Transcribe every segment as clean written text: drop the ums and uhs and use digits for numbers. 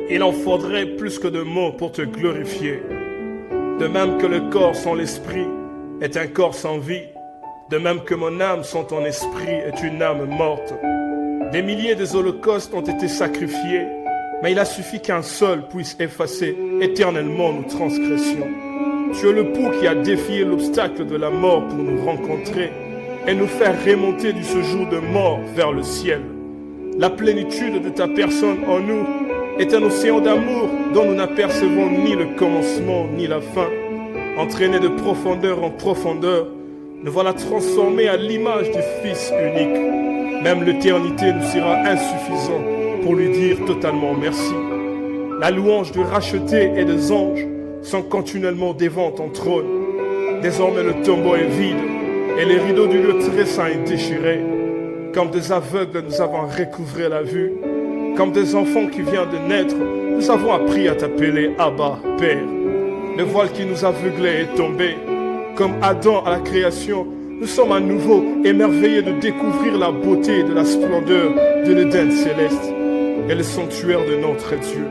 Il en faudrait plus que de mots pour te glorifier. De même que le corps sans l'esprit est un corps sans vie, de même que mon âme sans ton esprit est une âme morte. Des milliers des holocaustes ont été sacrifiés, mais il a suffi qu'un seul puisse effacer éternellement nos transgressions. Tu es le pou qui a défié l'obstacle de la mort pour nous rencontrer et nous faire remonter du séjour de mort vers le ciel. La plénitude de ta personne en nous est un océan d'amour dont nous n'apercevons ni le commencement ni la fin. Entraînés de profondeur en profondeur, nous voilà transformés à l'image du Fils unique. Même l'éternité nous sera insuffisant pour lui dire totalement merci. La louange de rachetés et des anges sont continuellement devant ton trône. Désormais le tombeau est vide et les rideaux du lieu très saint est déchiré. Comme des aveugles, nous avons recouvré la vue. Comme des enfants qui viennent de naître, nous avons appris à t'appeler Abba, Père. Le voile qui nous aveuglait est tombé. Comme Adam à la création, nous sommes à nouveau émerveillés de découvrir la beauté de la splendeur de l'Éden céleste et le sanctuaire de notre Dieu.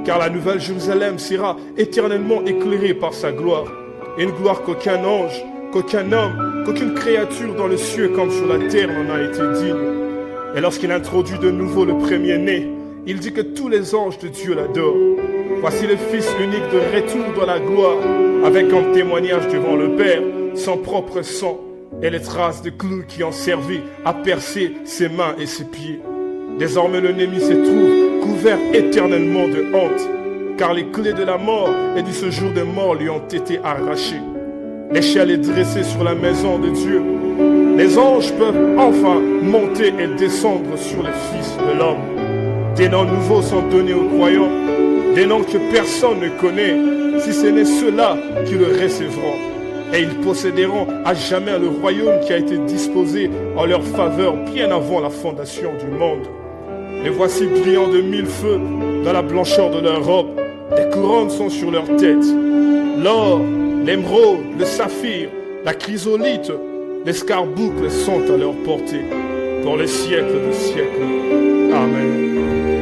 Car la nouvelle Jérusalem sera éternellement éclairée par sa gloire. Une gloire qu'aucun ange, qu'aucun homme, qu'aucune créature dans le ciel comme sur la terre n'en a été digne. Et lorsqu'il introduit de nouveau le premier-né, il dit que tous les anges de Dieu l'adorent. Voici le Fils unique de retour dans la gloire, avec comme témoignage devant le Père son propre sang et les traces de clous qui ont servi à percer ses mains et ses pieds. Désormais l'ennemi se trouve couvert éternellement de honte, car les clés de la mort et du séjour de mort lui ont été arrachées. L'échelle est dressée sur la maison de Dieu. Les anges peuvent enfin monter et descendre sur le Fils de l'homme. Des noms nouveaux sont donnés aux croyants, des noms que personne ne connaît, si ce n'est ceux-là qui le recevront. Et ils posséderont à jamais le royaume qui a été disposé en leur faveur bien avant la fondation du monde. Les voici brillant de mille feux dans la blancheur de leurs robes. Des couronnes sont sur leurs têtes. L'or, l'émeraude, le saphir, la chrysolite, l'escarboucle sont à leur portée. Pour les siècles des siècles. Amen.